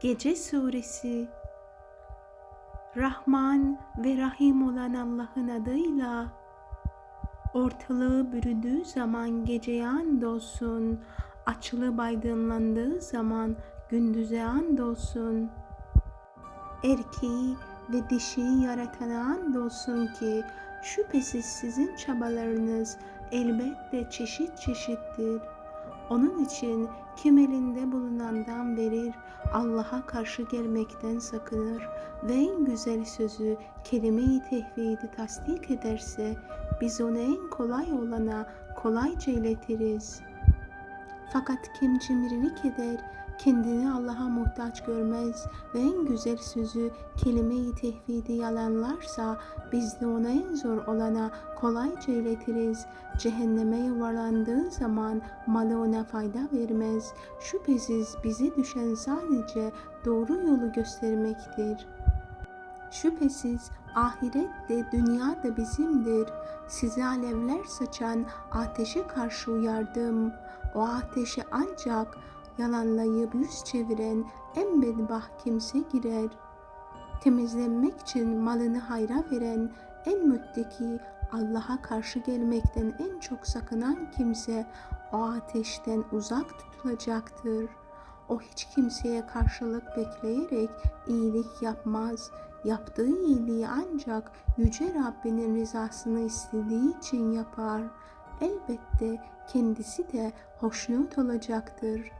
Gece Suresi. Rahman ve Rahim olan Allah'ın adıyla. Ortalığı bürüdüğü zaman geceye andolsun, açılıp aydınlandığı zaman gündüze andolsun. Erkeği ve dişiyi yaratana andolsun ki şüphesiz sizin çabalarınız elbette çeşit çeşittir. Onun için kim elinde bulunandan verir, Allah'a karşı gelmekten sakınır ve en güzel sözü, kelime-i tevhidi tasdik ederse, biz onu en kolay olana kolayca iletiriz. Fakat kim cimrilik eder, kendini Allah'a muhtaç görmez ve en güzel sözü, kelime-i tevhidi yalanlarsa, biz de ona en zor olana kolayca iletiriz. Cehenneme yuvarlandığı zaman malı ona fayda vermez. Şüphesiz bize düşen sadece doğru yolu göstermektir. Şüphesiz ahiret de dünya da bizimdir. Size alevler saçan ateşe karşı uyardım. O ateşe ancak yalanlayıp yüz çeviren en bedbaht kimse girer. Temizlenmek için malını hayra veren en müttaki, Allah'a karşı gelmekten en çok sakınan kimse o ateşten uzak tutulacaktır. O hiç kimseye karşılık bekleyerek iyilik yapmaz. Yaptığı iyiliği ancak Yüce Rabbinin rızasını istediği için yapar. Elbette kendisi de hoşnut olacaktır.